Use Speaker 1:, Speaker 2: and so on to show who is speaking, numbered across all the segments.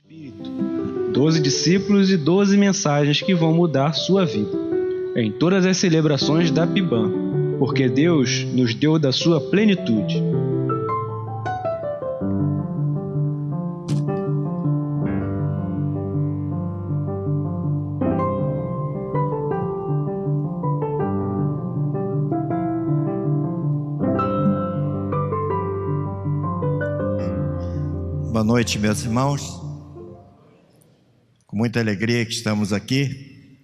Speaker 1: Espírito, 12 discípulos e 12 mensagens que vão mudar sua vida, em todas as celebrações da PIBAM, porque Deus nos deu da sua plenitude.
Speaker 2: Boa noite, meus irmãos. Com muita alegria que estamos aqui.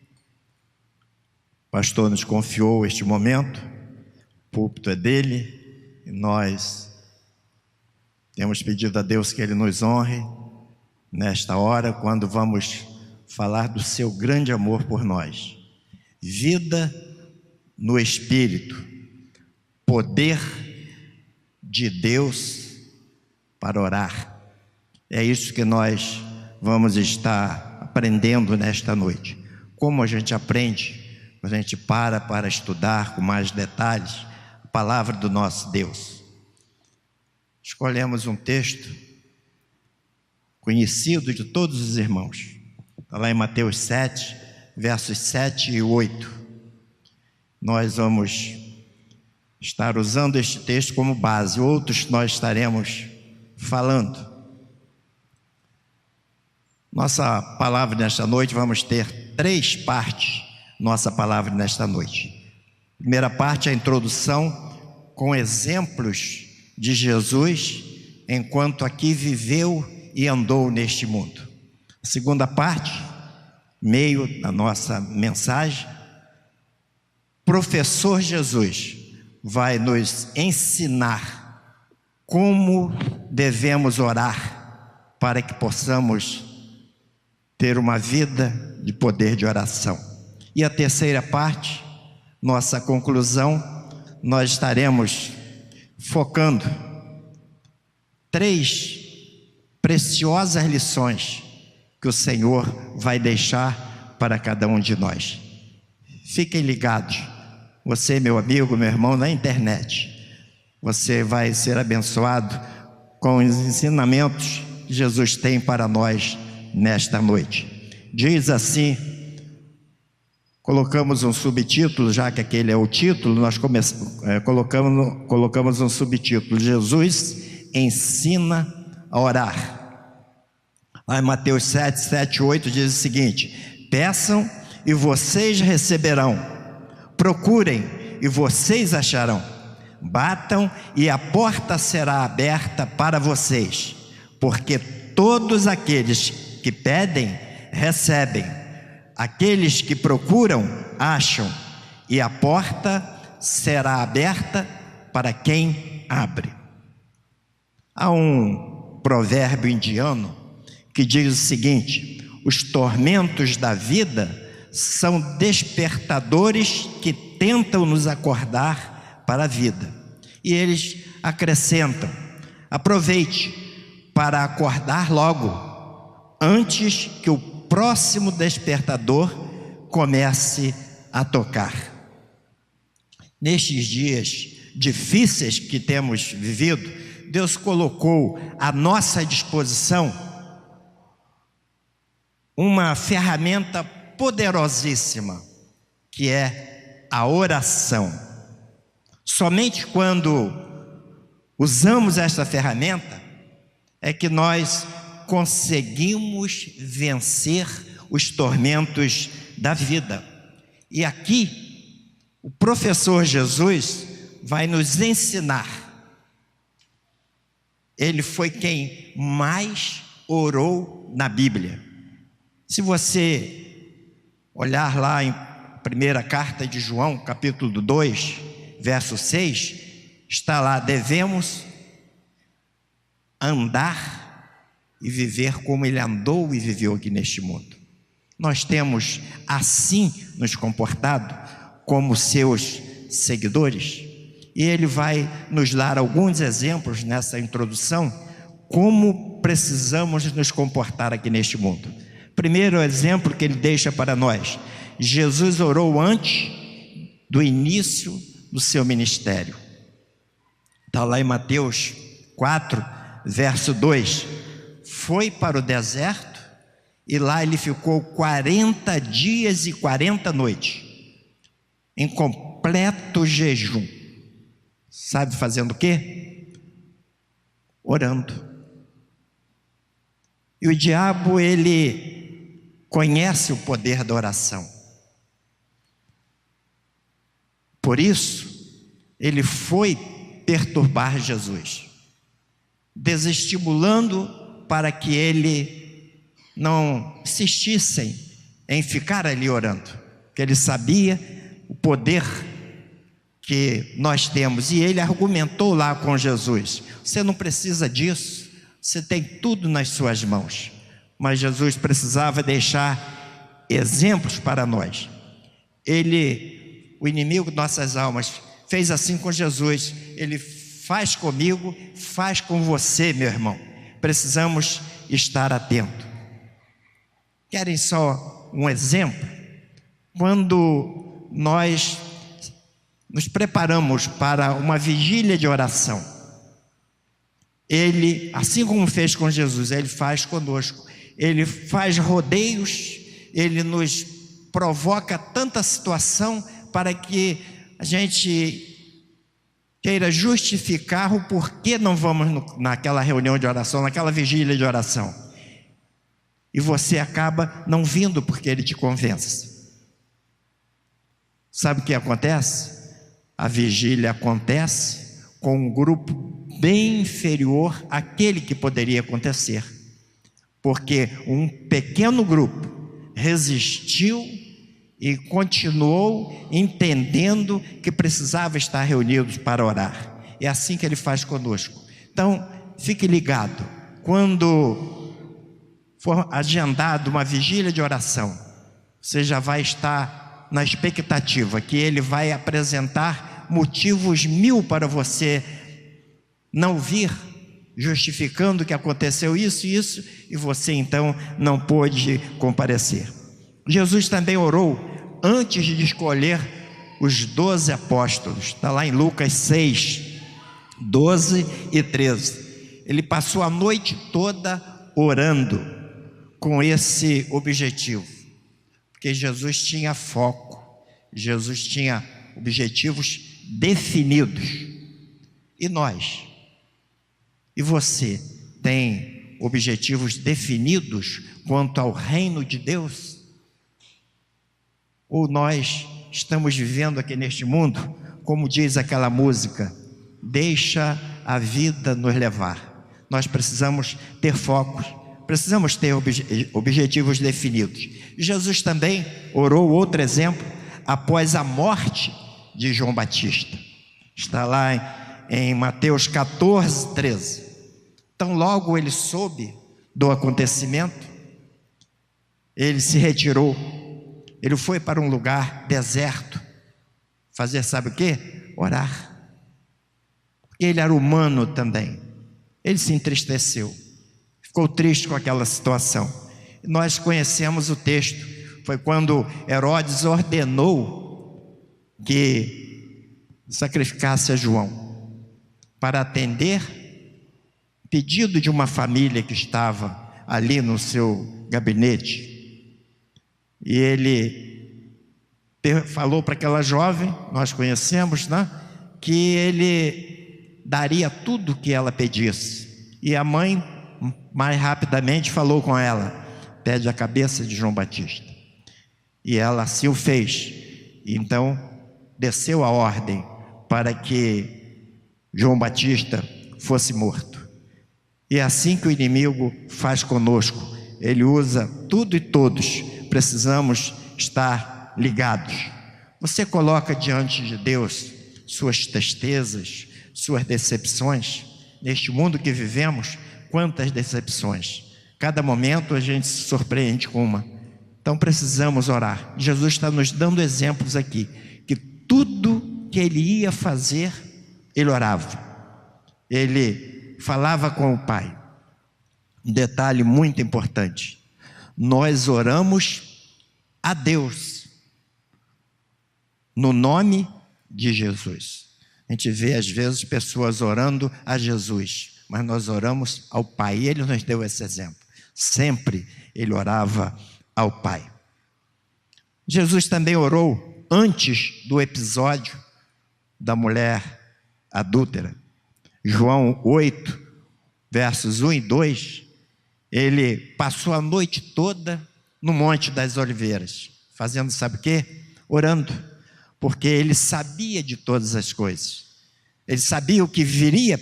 Speaker 2: O pastor nos confiou este momento. O púlpito é dele e nós temos pedido a Deus que Ele nos honre nesta hora, quando vamos falar do seu grande amor por nós. Vida no Espírito, poder de Deus para orar. É isso que nós vamos estar aprendendo nesta noite. Como a gente aprende? A gente para estudar com mais detalhes a palavra do nosso Deus. Escolhemos um texto conhecido de todos os irmãos. Está lá em Mateus 7, versos 7 e 8. Nós vamos estar usando este texto como base. Outros nós estaremos falando. Nossa palavra nesta noite, vamos ter 3 partes, nossa palavra nesta noite. Primeira parte, a introdução com exemplos de Jesus, enquanto aqui viveu e andou neste mundo. A segunda parte, meio da nossa mensagem, professor Jesus vai nos ensinar como devemos orar para que possamos ter uma vida de poder de oração. E a terceira parte, nossa conclusão, nós estaremos focando 3 preciosas lições que o Senhor vai deixar para cada um de nós. Fiquem ligados, você, meu amigo, meu irmão, na internet, você vai ser abençoado com os ensinamentos que Jesus tem para nós nesta noite. Diz assim, colocamos um subtítulo, já que aquele é o título, nós colocamos um subtítulo: Jesus ensina a orar. Lá em Mateus 7, 7, 8 diz o seguinte: peçam e vocês receberão, procurem e vocês acharão, batam e a porta será aberta para vocês, porque todos aqueles que pedem, recebem, aqueles que procuram, acham, e a porta será aberta para quem abre. Há um provérbio indiano que diz o seguinte: os tormentos da vida são despertadores que tentam nos acordar para a vida. E eles acrescentam: aproveite para acordar logo, antes que o próximo despertador comece a tocar. Nestes dias difíceis que temos vivido, Deus colocou à nossa disposição uma ferramenta poderosíssima, que é a oração. Somente quando usamos esta ferramenta é que nós conseguimos vencer os tormentos da vida. E aqui, o professor Jesus vai nos ensinar. Ele foi quem mais orou na Bíblia. Se você olhar lá em primeira carta de João, capítulo 2, verso 6, está lá: devemos andar e viver como Ele andou e viveu aqui neste mundo. Nós temos assim nos comportado como seus seguidores, e Ele vai nos dar alguns exemplos nessa introdução, como precisamos nos comportar aqui neste mundo. Primeiro exemplo que Ele deixa para nós: Jesus orou antes do início do seu ministério. Está lá em Mateus 4, verso 2: foi para o deserto E lá ele ficou 40 dias e 40 noites, em completo jejum. Sabe fazendo o quê? Orando. E o diabo, ele conhece o poder da oração. Por isso, ele foi perturbar Jesus, desestimulando para que ele não insistissem em ficar ali orando, porque ele sabia o poder que nós temos. E ele argumentou lá com Jesus: você não precisa disso, você tem tudo nas suas mãos. Mas Jesus precisava deixar exemplos para nós. O inimigo de nossas almas, fez assim com Jesus. Ele faz comigo, faz com você, meu irmão. Precisamos estar atentos. Querem só um exemplo? Quando nós nos preparamos para uma vigília de oração, ele, assim como fez com Jesus, ele faz conosco. Ele faz rodeios, ele nos provoca tanta situação para que a gente queira justificar o porquê não vamos naquela reunião de oração, naquela vigília de oração. E você acaba não vindo porque ele te convence. Sabe o que acontece? A vigília acontece com um grupo bem inferior àquele que poderia acontecer, porque um pequeno grupo resistiu e continuou entendendo que precisava estar reunidos para orar. É assim que ele faz conosco. Então, fique ligado. Quando for agendado uma vigília de oração, você já vai estar na expectativa que ele vai apresentar motivos 1000 para você não vir, justificando que aconteceu isso e isso, e você então não pôde comparecer. Jesus também orou antes de escolher os 12 apóstolos. Está lá em Lucas 6, 12 e 13. Ele passou a noite toda orando com esse objetivo, porque Jesus tinha foco, Jesus tinha objetivos definidos. E nós? E você tem objetivos definidos quanto ao reino de Deus? Ou nós estamos vivendo aqui neste mundo, como diz aquela música, deixa a vida nos levar? Nós precisamos ter focos, precisamos ter objetivos definidos. Jesus também orou, outro exemplo, após a morte de João Batista. Está lá em Mateus 14, 13. Então logo ele soube do acontecimento, ele se retirou, ele foi para um lugar deserto, fazer sabe o quê? Orar. Porque ele era humano também, ele se entristeceu, ficou triste com aquela situação. Nós conhecemos o texto, foi quando Herodes ordenou que sacrificasse a João, para atender pedido de uma família que estava ali no seu gabinete. E ele falou para aquela jovem, nós conhecemos, né, que ele daria tudo o que ela pedisse. E a mãe, mais rapidamente, falou com ela: pede a cabeça de João Batista. E ela assim o fez. Então desceu a ordem para que João Batista fosse morto. E é assim que o inimigo faz conosco. Ele usa tudo e todos. Precisamos estar ligados. Você coloca diante de Deus suas tristezas, suas decepções. Neste mundo que vivemos, quantas decepções. Cada momento a gente se surpreende com uma. Então precisamos orar. Jesus está nos dando exemplos aqui, que tudo que ele ia fazer, ele orava. Ele falava com o Pai. Um detalhe muito importante: nós oramos a Deus no nome de Jesus. A gente vê às vezes pessoas orando a Jesus, mas nós oramos ao Pai, e Ele nos deu esse exemplo. Sempre ele orava ao Pai. Jesus também orou antes do episódio da mulher adúltera. João 8, versos 1 e 2, ele passou a noite toda no Monte das Oliveiras, fazendo sabe o quê? Orando, porque ele sabia de todas as coisas. Ele sabia o que viria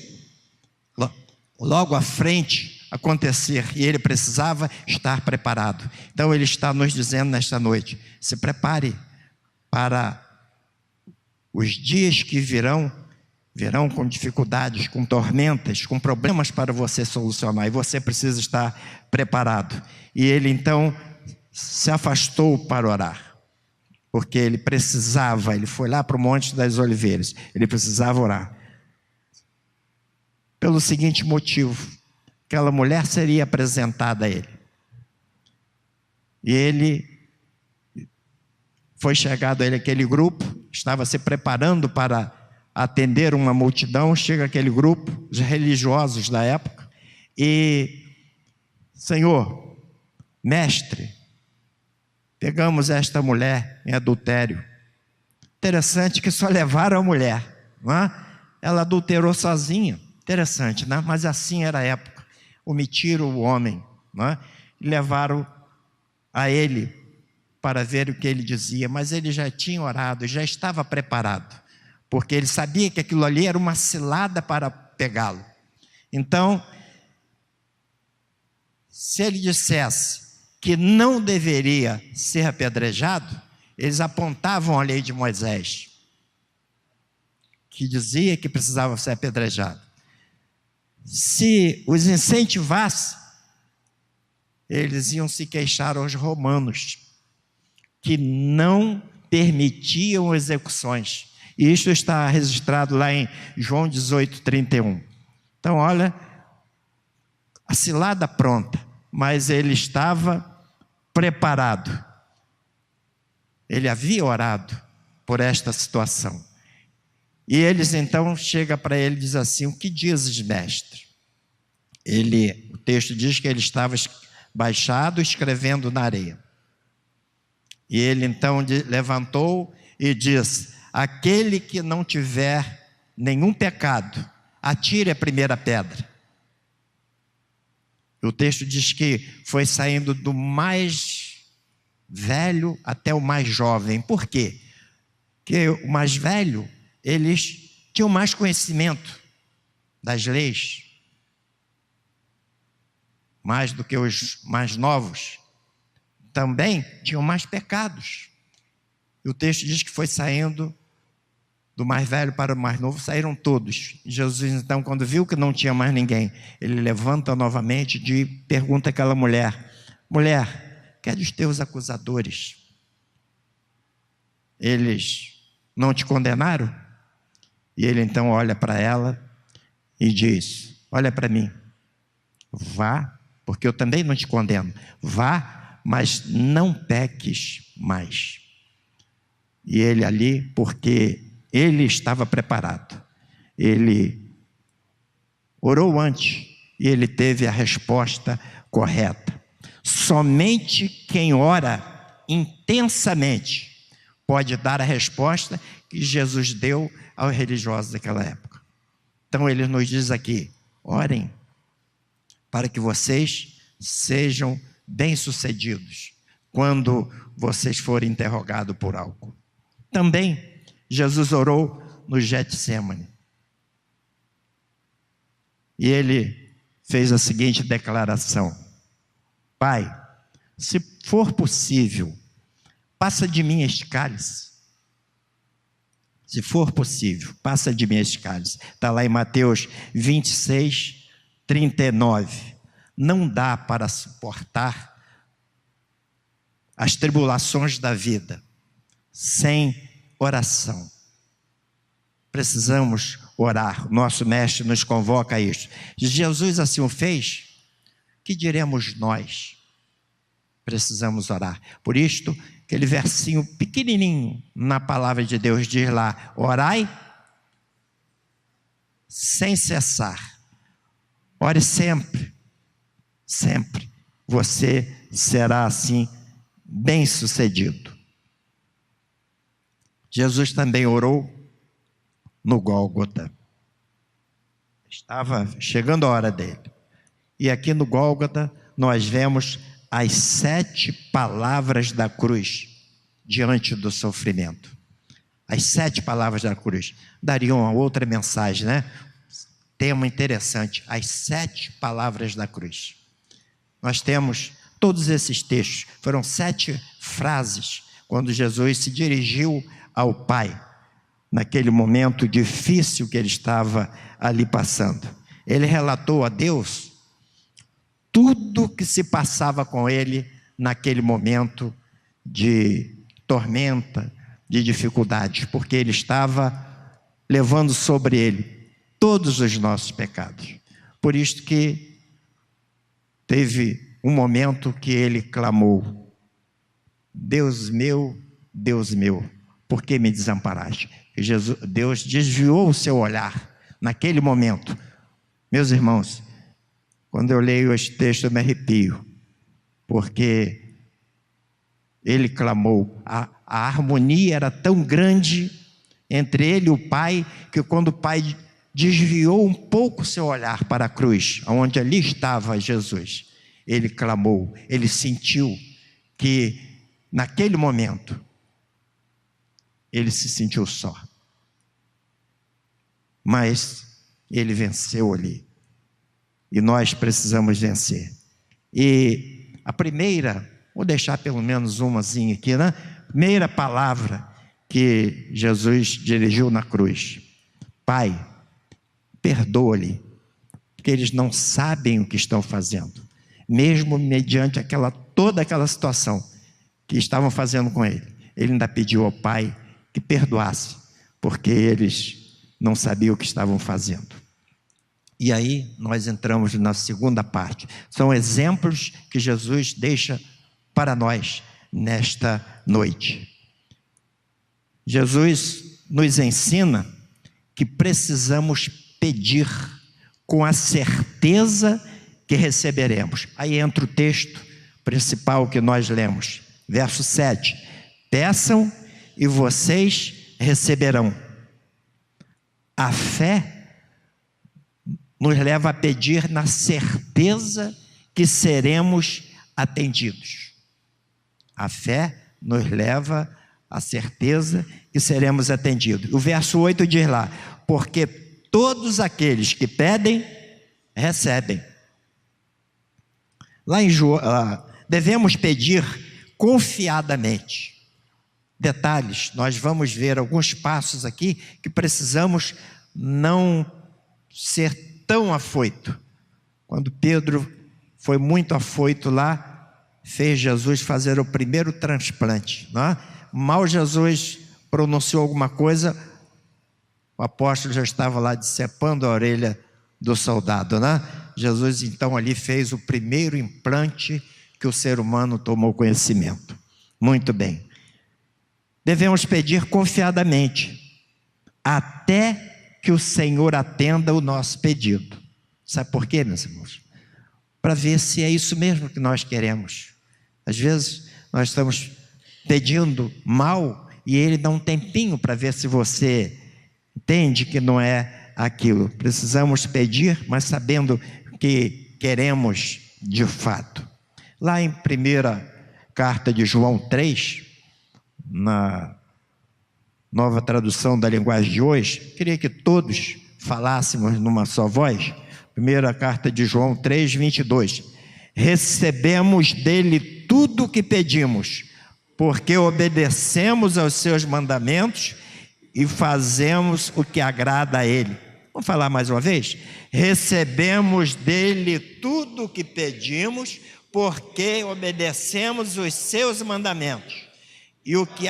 Speaker 2: logo à frente acontecer, e ele precisava estar preparado. Então ele está nos dizendo nesta noite: se prepare para os dias que virão com dificuldades, com tormentas, com problemas para você solucionar, e você precisa estar preparado. E ele então se afastou para orar, porque ele precisava, ele foi lá para o Monte das Oliveiras, ele precisava orar. Pelo seguinte motivo: aquela mulher seria apresentada a ele. E ele foi chegado a ele aquele grupo, estava se preparando para atender uma multidão. Chega aquele grupo, os religiosos da época, e: Senhor, mestre, pegamos esta mulher em adultério. Interessante que só levaram a mulher, não é? Ela adulterou sozinha. Interessante, né? Mas assim era a época. Omitiram o homem, não é? E levaram a ele para ver o que ele dizia. Mas ele já tinha orado, já estava preparado, porque ele sabia que aquilo ali era uma cilada para pegá-lo. Então, se ele dissesse que não deveria ser apedrejado, eles apontavam a lei de Moisés, que dizia que precisava ser apedrejado. Se os incentivasse, eles iam se queixar aos romanos, que não permitiam execuções. E isto está registrado lá em João 18, 31. Então, olha, a cilada pronta, mas ele estava preparado. Ele havia orado por esta situação. E eles então chegam para ele e dizem assim: o que dizes, mestre? O texto diz que ele estava baixado, escrevendo na areia. E ele então levantou e diz: aquele que não tiver nenhum pecado, atire a primeira pedra. O texto diz que foi saindo do mais velho até o mais jovem. Por quê? Porque o mais velho, eles tinham mais conhecimento das leis, mais do que os mais novos. Também tinham mais pecados. E o texto diz que foi saindo do mais velho para o mais novo, saíram todos. Jesus então, quando viu que não tinha mais ninguém, ele levanta novamente e pergunta àquela mulher: mulher, que é dos teus acusadores? Eles não te condenaram? E ele então olha para ela e diz: olha para mim, vá, porque eu também não te condeno, vá, mas não peques mais. E ele ali, porque ele estava preparado, ele orou antes e ele teve a resposta correta. Somente quem ora intensamente pode dar a resposta que Jesus deu aos religiosos daquela época. Então ele nos diz aqui: orem para que vocês sejam bem-sucedidos quando vocês forem interrogados por algo. Também Jesus orou no Getsêmani. E ele fez a seguinte declaração: Pai, se for possível, passa de mim este cálice. Se for possível, passa de mim este cálice. Está lá em Mateus 26, 39. Não dá para suportar as tribulações da vida sem oração. Precisamos orar. Nosso mestre nos convoca a isso. Jesus assim o fez. Que diremos nós? Precisamos orar. Por isto, aquele versinho pequenininho na palavra de Deus diz lá: orai sem cessar. Ore sempre, sempre. você será assim bem-sucedido. Jesus também orou no Gólgota. Estava chegando a hora dele. E aqui no Gólgota nós vemos as 7 palavras da cruz diante do sofrimento. As 7 palavras da cruz. Daria uma outra mensagem, né? Tema interessante. As 7 palavras da cruz. Nós temos todos esses textos. Foram 7 frases quando Jesus se dirigiu ao Pai, naquele momento difícil que ele estava ali passando. Ele relatou a Deus tudo que se passava com ele naquele momento de tormenta, de dificuldades, porque ele estava levando sobre ele todos os nossos pecados. Por isso que teve um momento que ele clamou: Deus meu, por que me desamparaste? E Deus desviou o seu olhar naquele momento. Meus irmãos, quando eu leio este texto eu me arrepio, porque ele clamou, a harmonia era tão grande entre ele e o Pai, que quando o Pai desviou um pouco o seu olhar para a cruz, onde ali estava Jesus, ele clamou, ele sentiu que naquele momento ele se sentiu só, mas ele venceu ali, e nós precisamos vencer. E a primeira, vou deixar pelo menos umazinha aqui, né? Primeira palavra que Jesus dirigiu na cruz: Pai, perdoa-lhe, porque eles não sabem o que estão fazendo. Mesmo mediante toda aquela situação que estavam fazendo com ele, ele ainda pediu ao Pai que perdoasse, porque eles não sabiam o que estavam fazendo. E aí nós entramos na segunda parte. São exemplos que Jesus deixa para nós nesta noite. Jesus nos ensina que precisamos pedir com a certeza que receberemos. Aí entra o texto principal que nós lemos, verso 7. Peçam e vocês receberão. A fé nos leva a pedir na certeza que seremos atendidos. A fé nos leva à certeza que seremos atendidos. O verso 8 diz lá: porque todos aqueles que pedem, recebem. Lá em João, devemos pedir confiadamente. Detalhes, nós vamos ver alguns passos aqui que precisamos não ser tão afoito. Quando Pedro foi muito afoito lá, fez Jesus fazer o primeiro transplante, não é? Mal Jesus pronunciou alguma coisa, o apóstolo já estava lá decepando a orelha do soldado, né? Jesus então ali fez o primeiro implante que o ser humano tomou conhecimento. Muito bem. Devemos pedir confiadamente, até que o Senhor atenda o nosso pedido. Sabe por quê, meus irmãos? Para ver se é isso mesmo que nós queremos. Às vezes nós estamos pedindo mal e Ele dá um tempinho para ver se você entende que não é aquilo. Precisamos pedir, mas sabendo que queremos de fato. Lá em 1ª carta de João 3, na nova tradução da linguagem de hoje, queria que todos falássemos numa só voz. 1ª carta de João 3, 22. Recebemos dele tudo o que pedimos, porque obedecemos aos seus mandamentos e fazemos o que agrada a ele. Vamos falar mais uma vez? Recebemos dele tudo o que pedimos, porque obedecemos os seus mandamentos. E o que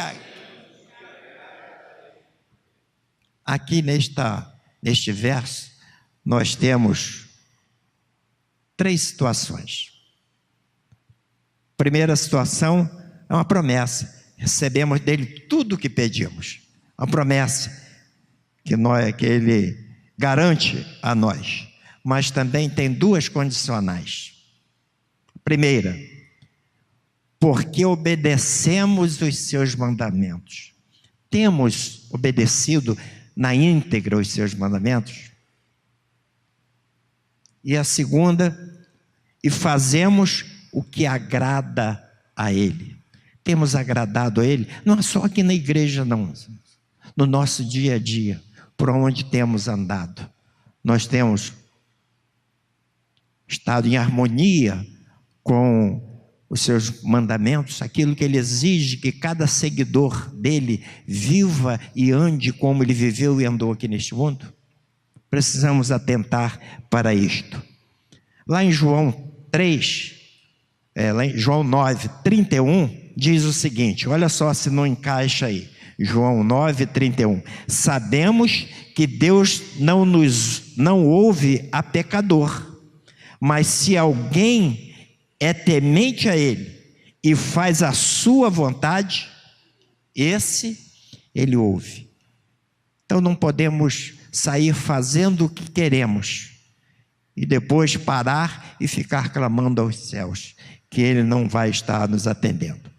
Speaker 2: aqui neste verso, nós temos 3 situações. Primeira situação é uma promessa. Recebemos dele tudo o que pedimos. Uma promessa que ele garante a nós. Mas também tem 2 condicionais. A Primeira, porque obedecemos os seus mandamentos. Temos obedecido na íntegra os seus mandamentos? E a segunda, e fazemos o que agrada a Ele. Temos agradado a Ele, não é só aqui na igreja não, no nosso dia a dia, por onde temos andado. Nós temos estado em harmonia com os seus mandamentos, aquilo que Ele exige que cada seguidor dele viva e ande como Ele viveu e andou aqui neste mundo. Precisamos atentar para isto. Lá em João 3, lá em João 9, 31, diz o seguinte, olha só se não encaixa aí. João 9, 31. Sabemos que Deus não ouve a pecador, mas se alguém é temente a Ele e faz a sua vontade, esse Ele ouve. Então não podemos sair fazendo o que queremos e depois parar e ficar clamando aos céus, que Ele não vai estar nos atendendo.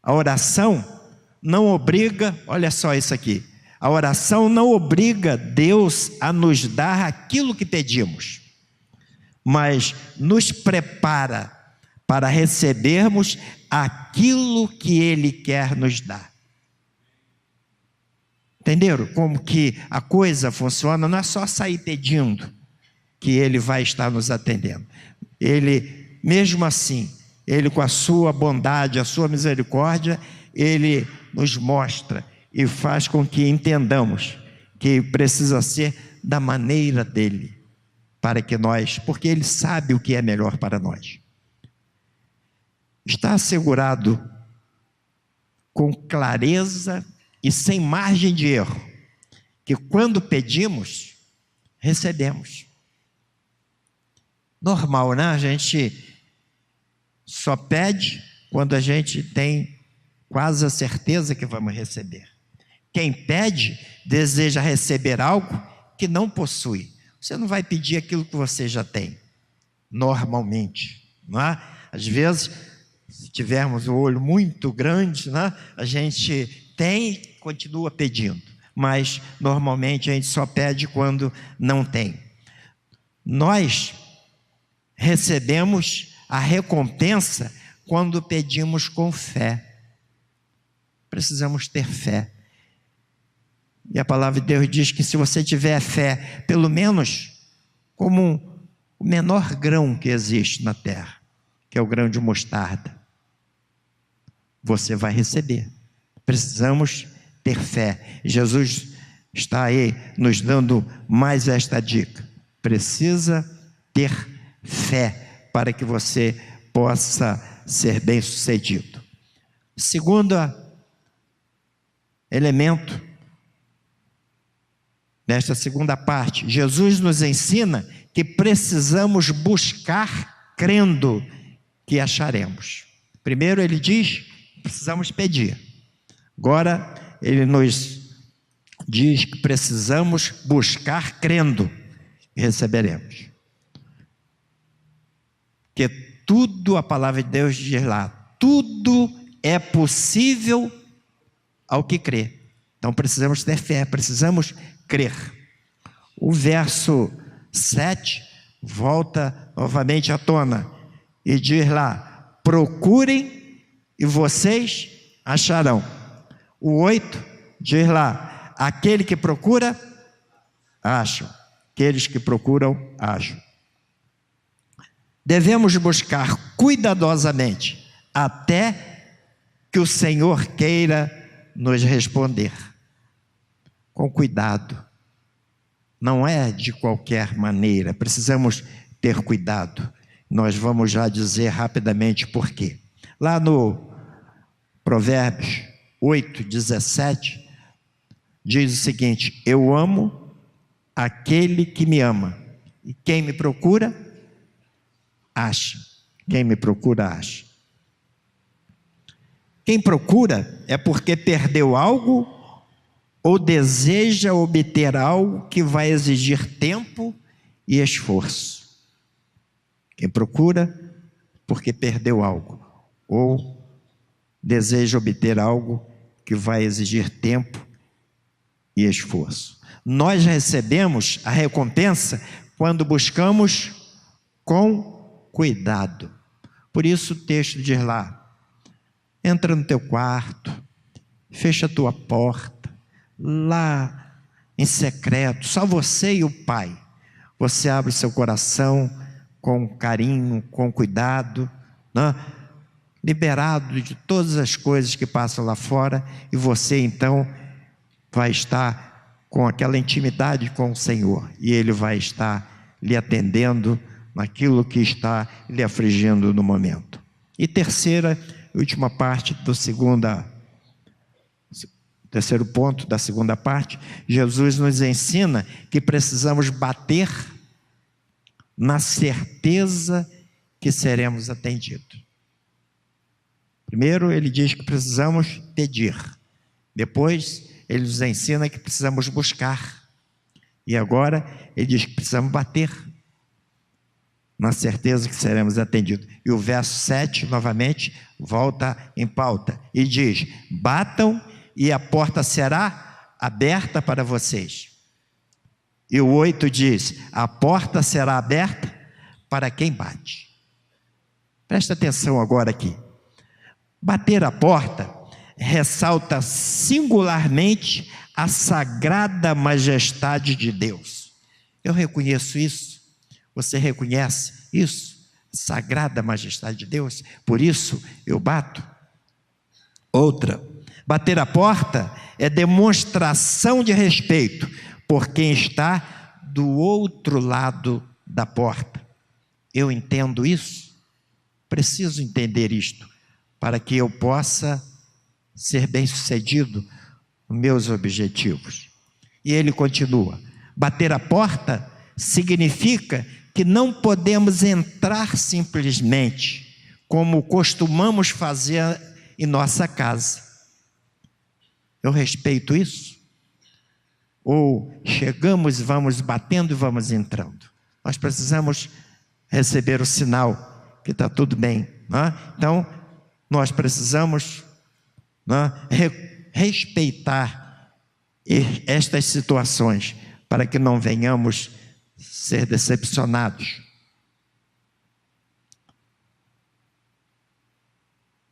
Speaker 2: A oração não obriga, olha só isso aqui, a oração não obriga Deus a nos dar aquilo que pedimos, mas nos prepara para recebermos aquilo que Ele quer nos dar. Entenderam como que a coisa funciona? Não é só sair pedindo que Ele vai estar nos atendendo. Ele, mesmo assim, Ele com a sua bondade, a sua misericórdia, Ele nos mostra e faz com que entendamos que precisa ser da maneira dEle, para que nós, porque Ele sabe o que é melhor para nós. Está assegurado com clareza e sem margem de erro, que quando pedimos, recebemos. Normal, né? A gente só pede quando a gente tem quase a certeza que vamos receber. Quem pede, deseja receber algo que não possui. Você não vai pedir aquilo que você já tem, normalmente, não é? Às vezes, se tivermos o olho muito grande, né, a gente tem e continua pedindo, mas normalmente a gente só pede quando não tem. Nós recebemos a recompensa quando pedimos com fé. Precisamos ter fé. E a palavra de Deus diz que se você tiver fé, pelo menos como o menor grão que existe na terra, que é o grão de mostarda, você vai receber. Precisamos ter fé. Jesus está aí nos dando mais esta dica. Precisa ter fé para que você possa ser bem-sucedido. Segundo elemento nesta segunda parte, Jesus nos ensina que precisamos buscar crendo que acharemos. Primeiro ele diz, precisamos pedir. Agora ele nos diz que precisamos buscar crendo que receberemos. Que tudo, a palavra de Deus diz lá, tudo é possível ao que crê. Então precisamos ter fé, precisamos crer. O verso 7 volta novamente à tona e diz lá, procurem e vocês acharão. O 8 diz lá, aquele que procura, acha. Aqueles que procuram, acham. Devemos buscar cuidadosamente até que o Senhor queira nos responder. Com cuidado. Não é de qualquer maneira. Precisamos ter cuidado. Nós vamos já dizer rapidamente por quê. Lá no Provérbios 8, 17, diz o seguinte, eu amo aquele que me ama. E quem me procura, acha. Quem me procura, acha. Quem procura é porque perdeu algo ou deseja obter algo que vai exigir tempo e esforço. Quem procura porque perdeu algo, ou deseja obter algo que vai exigir tempo e esforço. Nós recebemos a recompensa quando buscamos com cuidado. Por isso o texto diz lá: entra no teu quarto, fecha a tua porta, lá em secreto, só você e o Pai. Você abre o seu coração com carinho, com cuidado, né? Liberado de todas as coisas que passam lá fora, e você então vai estar com aquela intimidade com o Senhor, e Ele vai estar lhe atendendo naquilo que está lhe afligindo no momento. E terceira, última parte do terceiro ponto da segunda parte, Jesus nos ensina que precisamos bater na certeza que seremos atendidos. Primeiro, ele diz que precisamos pedir. Depois, ele nos ensina que precisamos buscar. E agora, ele diz que precisamos bater na certeza que seremos atendidos. E o verso 7, novamente, volta em pauta e diz: batam e a porta será aberta para vocês. E o 8 diz: a porta será aberta para quem bate. Presta atenção agora aqui. Bater a porta ressalta singularmente a sagrada majestade de Deus. Eu reconheço isso. Você reconhece isso? Sagrada majestade de Deus. Por isso eu bato. Outra, bater a porta é demonstração de respeito por quem está do outro lado da porta. Eu entendo isso. Preciso entender isto para que eu possa ser bem-sucedido nos meus objetivos. E ele continua: bater a porta significa que não podemos entrar simplesmente, como costumamos fazer em nossa casa. Eu respeito isso? Ou chegamos, vamos batendo e vamos entrando? Nós precisamos receber o sinal que está tudo bem, né? Então, nós precisamos, né, respeitar estas situações para que não venhamos ser decepcionados.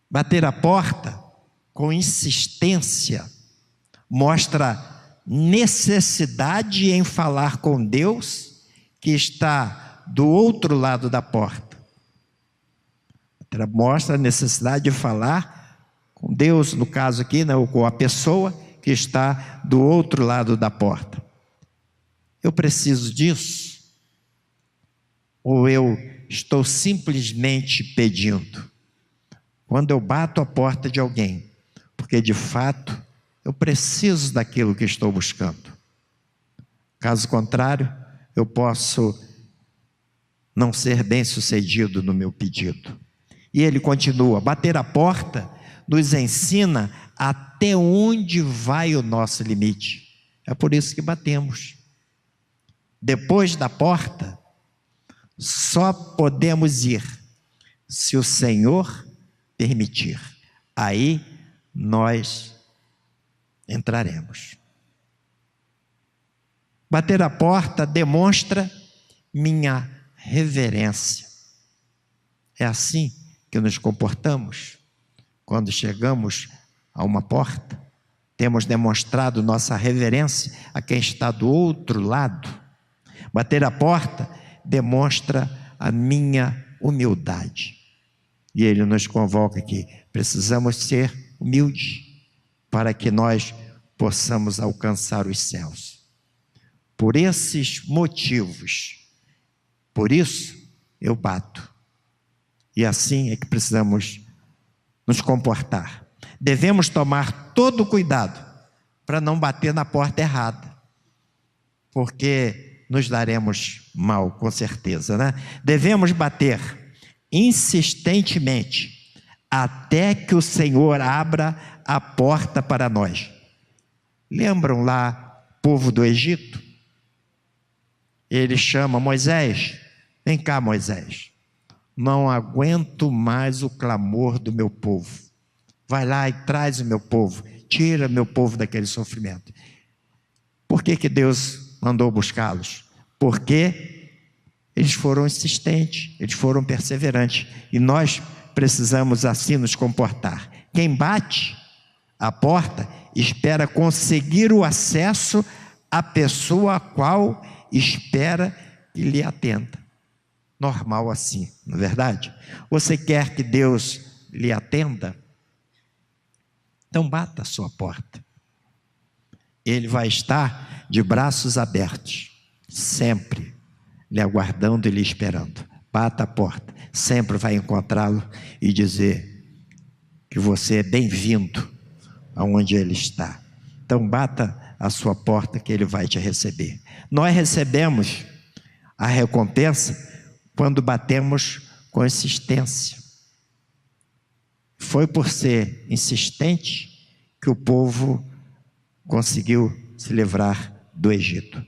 Speaker 2: Bater a porta com insistência mostra necessidade em falar com Deus que está do outro lado da porta. Mostra a necessidade de falar com Deus, no caso aqui, né, ou com a pessoa que está do outro lado da porta. Eu preciso disso? Ou eu estou simplesmente pedindo? Quando eu bato a porta de alguém, porque de fato eu preciso daquilo que estou buscando. Caso contrário, eu posso não ser bem-sucedido no meu pedido. E ele continua: bater a porta nos ensina até onde vai o nosso limite. É por isso que batemos. Depois da porta, só podemos ir se o Senhor permitir. Aí nós entraremos. Bater a porta demonstra minha reverência. É assim que nos comportamos quando chegamos a uma porta. Temos demonstrado nossa reverência a quem está do outro lado. Bater a porta demonstra a minha humildade. E ele nos convoca aqui: precisamos ser humildes para que nós possamos alcançar os céus. Por esses motivos, por isso eu bato. E assim é que precisamos nos comportar. Devemos tomar todo o cuidado para não bater na porta errada, porque nos daremos mal, com certeza, né? Devemos bater insistentemente até que o Senhor abra a porta para nós. Lembram lá o povo do Egito? Ele chama Moisés: vem cá, Moisés, não aguento mais o clamor do meu povo. Vai lá e traz o meu povo, tira meu povo daquele sofrimento. Por que Deus mandou buscá-los? Porque eles foram insistentes, eles foram perseverantes. E nós precisamos assim nos comportar. Quem bate a porta espera conseguir o acesso à pessoa a qual espera que lhe atenda. Normal assim, não é verdade? Você quer que Deus lhe atenda? Então bata a sua porta. Ele vai estar de braços abertos, sempre lhe aguardando e lhe esperando. Bata a porta, sempre vai encontrá-lo e dizer que você é bem-vindo aonde ele está. Então bata a sua porta que ele vai te receber. Nós recebemos a recompensa quando batemos com insistência. Foi por ser insistente que o povo conseguiu se livrar do Egito.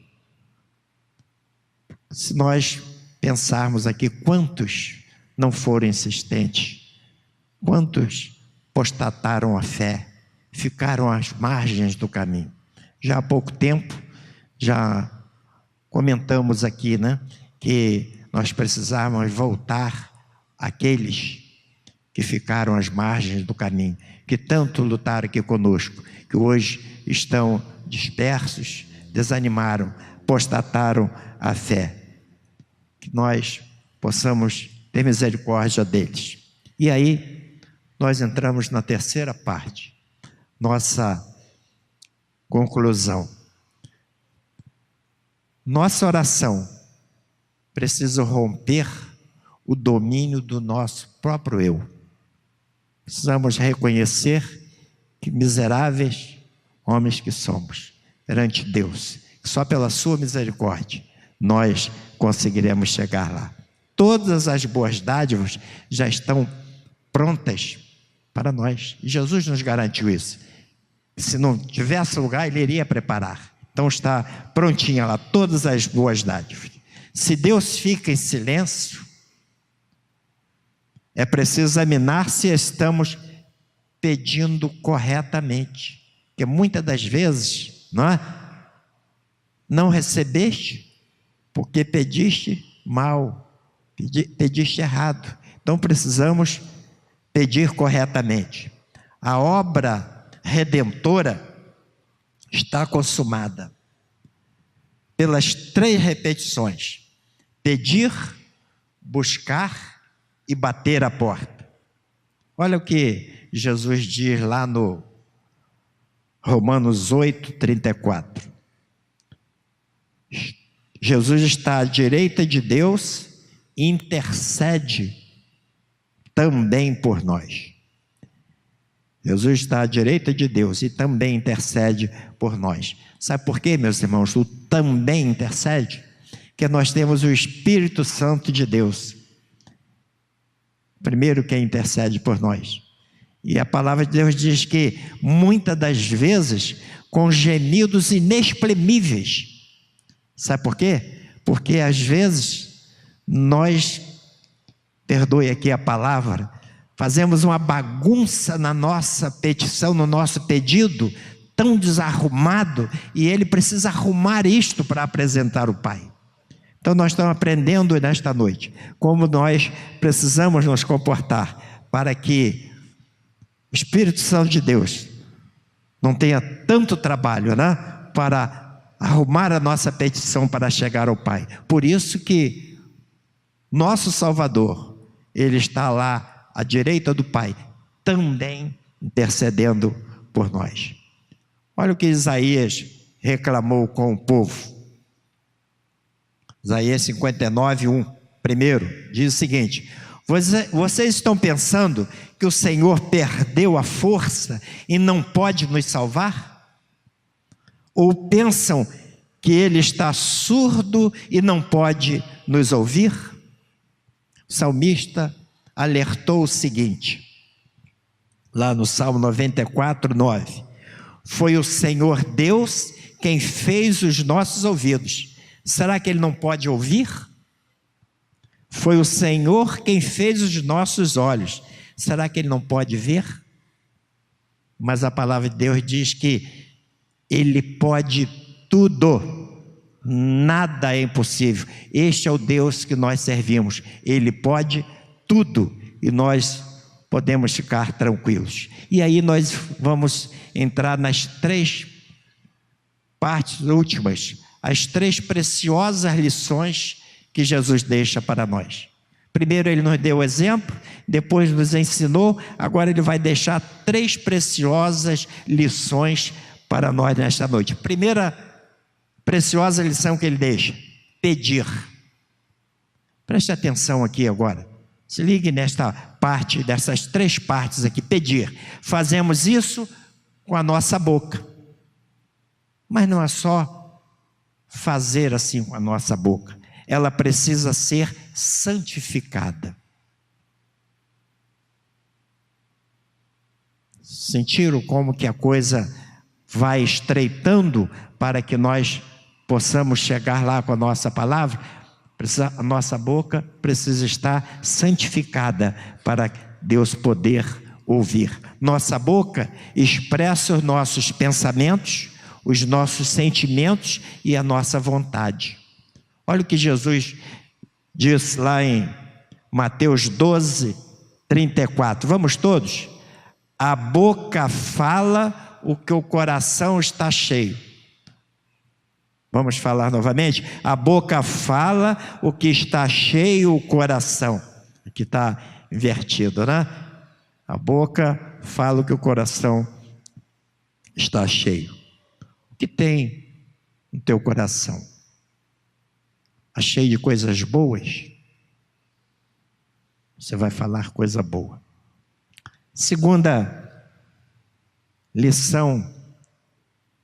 Speaker 2: Se nós pensarmos aqui, quantos não foram insistentes? Quantos apostataram a fé? Ficaram às margens do caminho? Já há pouco tempo, já comentamos aqui, né, que nós precisávamos voltar àqueles que ficaram às margens do caminho, que tanto lutaram aqui conosco, que hoje estão dispersos, desanimaram, apostataram a fé. Que nós possamos ter misericórdia deles. E aí, nós entramos na terceira parte, nossa conclusão. Nossa oração precisa romper o domínio do nosso próprio eu. Precisamos reconhecer que miseráveis homens que somos perante Deus, que só pela sua misericórdia nós conseguiremos chegar lá. Todas as boas dádivas já estão prontas para nós. E Jesus nos garantiu isso. Se não tivesse lugar, ele iria preparar. Então está prontinha lá todas as boas dádivas. Se Deus fica em silêncio, é preciso examinar se estamos pedindo corretamente. Porque muitas das vezes, não recebeste porque pediste mal, pediste errado. Então precisamos pedir corretamente. A obra redentora está consumada pelas 3 repetições: pedir, buscar e bater a porta. Olha o que Jesus diz lá no Romanos 8:34. Jesus está à direita de Deus e intercede também por nós. Jesus está à direita de Deus e também intercede por nós. Sabe por quê, meus irmãos? O também intercede? Porque nós temos o Espírito Santo de Deus. Primeiro que intercede por nós. E a palavra de Deus diz que muitas das vezes com gemidos inexprimíveis. Sabe por quê? Porque às vezes nós, perdoe aqui a palavra, fazemos uma bagunça na nossa petição, no nosso pedido, tão desarrumado, e ele precisa arrumar isto para apresentar o Pai. Então nós estamos aprendendo nesta noite como nós precisamos nos comportar para que o Espírito Santo de Deus não tenha tanto trabalho, para arrumar a nossa petição para chegar ao Pai. Por isso que nosso Salvador, ele está lá à direita do Pai, também intercedendo por nós. Olha o que Isaías reclamou com o povo. Isaías 59:1, primeiro, diz o seguinte: vocês estão pensando que o Senhor perdeu a força e não pode nos salvar? Ou pensam que Ele está surdo e não pode nos ouvir? O salmista alertou o seguinte, lá no Salmo 94:9: foi o Senhor Deus quem fez os nossos ouvidos. Será que Ele não pode ouvir? Foi o Senhor quem fez os nossos olhos. Será que Ele não pode ver? Mas a palavra de Deus diz que Ele pode tudo. Nada é impossível. Este é o Deus que nós servimos. Ele pode tudo e nós podemos ficar tranquilos. E aí nós vamos entrar nas 3 partes últimas, as 3 preciosas lições que Jesus deixa para nós. Primeiro Ele nos deu o exemplo, depois nos ensinou, agora Ele vai deixar 3 preciosas lições para nós nesta noite. Primeira preciosa lição que Ele deixa: pedir. Preste atenção aqui agora. Se ligue nesta parte, dessas 3 partes aqui. Pedir. Fazemos isso com a nossa boca. Mas não é só fazer assim com a nossa boca. Ela precisa ser santificada. Sentiram como que a coisa vai estreitando para que nós possamos chegar lá com a nossa palavra? A nossa boca precisa estar santificada para Deus poder ouvir. Nossa boca expressa os nossos pensamentos, os nossos sentimentos e a nossa vontade. Olha o que Jesus disse lá em Mateus 12, 34. Vamos todos? A boca fala o que o coração está cheio. Vamos falar novamente? A boca fala o que está cheio o coração. Aqui está invertido, né? A boca fala o que o coração está cheio. O que tem no teu coração? Está cheio de coisas boas? Você vai falar coisa boa. Segunda lição,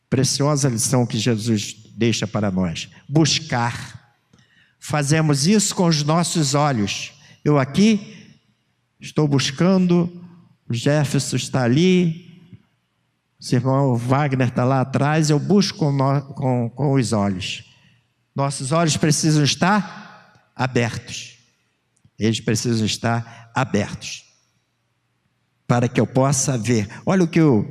Speaker 2: preciosa lição que Jesus deixa para nós: buscar. Fazemos isso com os nossos olhos. Eu aqui estou buscando, o Jefferson está ali, o irmão Wagner está lá atrás, eu busco com os olhos. Nossos olhos precisam estar abertos. Eles precisam estar abertos para que eu possa ver. Olha o que o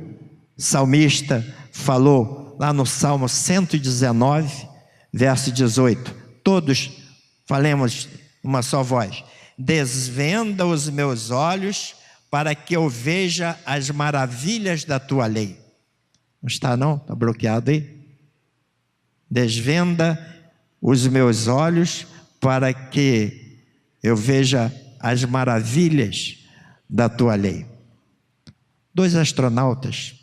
Speaker 2: salmista falou lá no Salmo 119, verso 18. Todos falemos uma só voz. Desvenda os meus olhos para que eu veja as maravilhas da tua lei. Não está não? Está bloqueado aí? Desvenda os meus olhos para que eu veja as maravilhas da tua lei. 2 astronautas,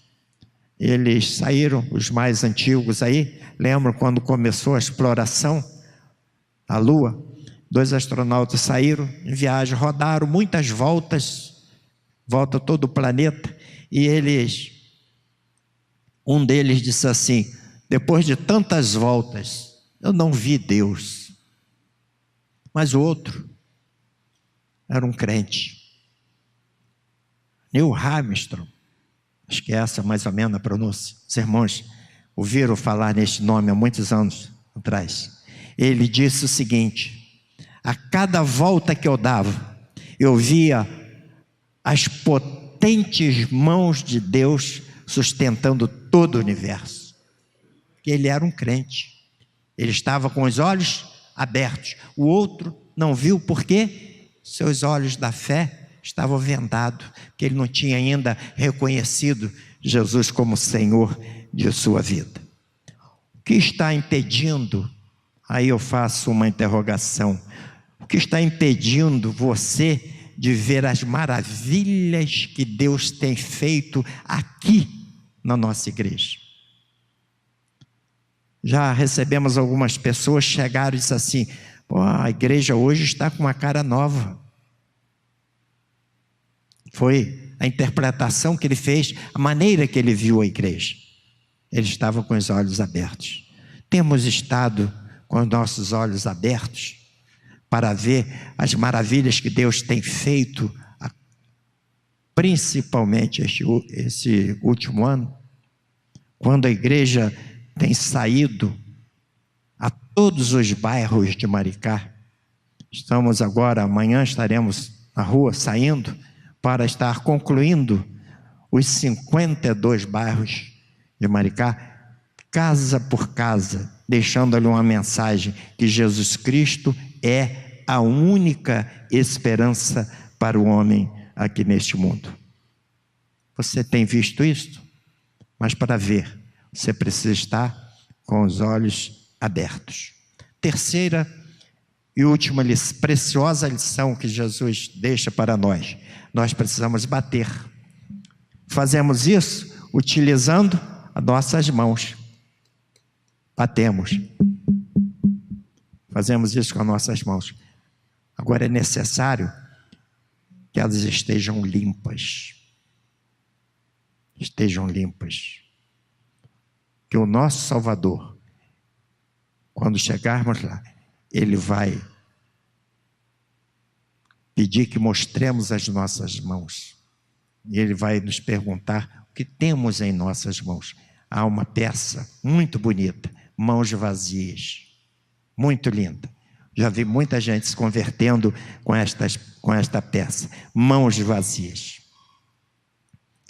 Speaker 2: eles saíram, os mais antigos aí, lembram quando começou a exploração da Lua? 2 astronautas saíram em viagem, rodaram muitas voltas, volta todo o planeta, e um deles disse assim: depois de tantas voltas, eu não vi Deus. Mas o outro era um crente. Neil Armstrong, acho que é essa mais ou menos a pronúncia. Os irmãos ouviram falar neste nome há muitos anos atrás. Ele disse o seguinte: a cada volta que eu dava, eu via as potentes mãos de Deus sustentando todo o universo. Porque ele era um crente. Ele estava com os olhos abertos. O outro não viu porque seus olhos da fé estavam vendados, porque ele não tinha ainda reconhecido Jesus como Senhor de sua vida. O que está impedindo? Aí eu faço uma interrogação. O que está impedindo você de ver as maravilhas que Deus tem feito aqui na nossa igreja? Já recebemos algumas pessoas, chegaram e disseram assim: pô, a igreja hoje está com uma cara nova. Foi a interpretação que ele fez, a maneira que ele viu a igreja. Ele estava com os olhos abertos. Temos estado com os nossos olhos abertos para ver as maravilhas que Deus tem feito, principalmente esse último ano, quando a igreja tem saído a todos os bairros de Maricá. Estamos agora, amanhã estaremos na rua, saindo, para estar concluindo os 52 bairros de Maricá, casa por casa, deixando ali uma mensagem que Jesus Cristo é a única esperança para o homem aqui neste mundo. Você tem visto isso? Mas para ver, você precisa estar com os olhos abertos. Terceira e última preciosa lição que Jesus deixa para nós: nós precisamos bater. Fazemos isso utilizando as nossas mãos. Batemos. Fazemos isso com as nossas mãos. Agora é necessário que elas estejam limpas. Estejam limpas. Que o nosso Salvador, quando chegarmos lá, Ele vai pedir que mostremos as nossas mãos. E Ele vai nos perguntar o que temos em nossas mãos. Há uma peça muito bonita, mãos vazias, muito linda. Já vi muita gente se convertendo com esta peça, mãos vazias.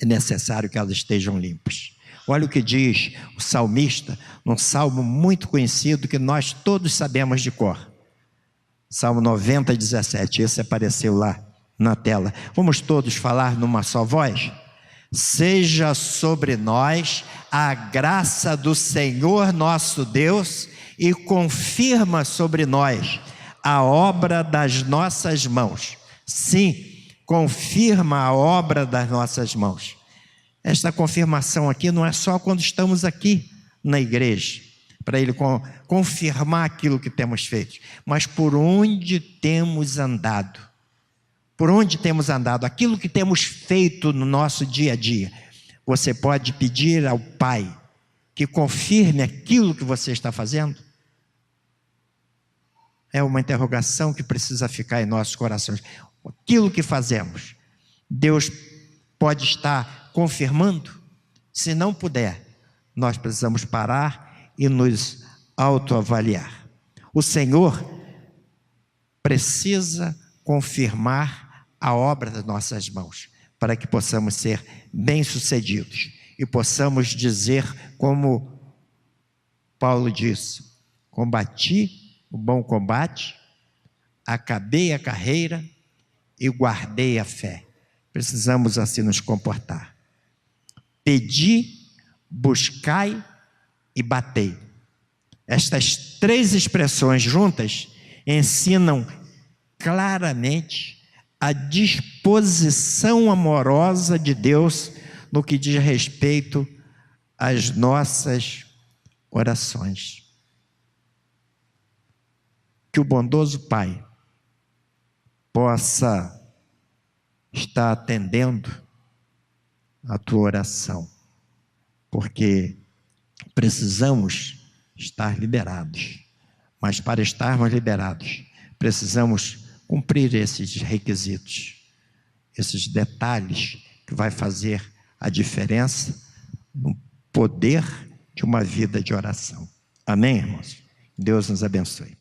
Speaker 2: É necessário que elas estejam limpas. Olha o que diz o salmista, num salmo muito conhecido que nós todos sabemos de cor. Salmo 90, 17, esse apareceu lá na tela. Vamos todos falar numa só voz? Seja sobre nós a graça do Senhor nosso Deus e confirma sobre nós a obra das nossas mãos. Sim, confirma a obra das nossas mãos. Esta confirmação aqui não é só quando estamos aqui na igreja, para Ele confirmar aquilo que temos feito, mas por onde temos andado. Por onde temos andado, aquilo que temos feito no nosso dia a dia. Você pode pedir ao Pai que confirme aquilo que você está fazendo? É uma interrogação que precisa ficar em nossos corações. Aquilo que fazemos, Deus pode estar confirmando? Se não puder, nós precisamos parar e nos autoavaliar. O Senhor precisa confirmar a obra das nossas mãos, para que possamos ser bem-sucedidos e possamos dizer como Paulo disse: combati o bom combate, acabei a carreira e guardei a fé. Precisamos assim nos comportar. Pedi, buscai e batei. Estas três expressões juntas ensinam claramente a disposição amorosa de Deus no que diz respeito às nossas orações. Que o bondoso Pai possa estar atendendo a tua oração, porque precisamos estar liberados, mas para estarmos liberados, precisamos cumprir esses requisitos, esses detalhes que vai fazer a diferença no poder de uma vida de oração. Amém, irmãos? Deus nos abençoe.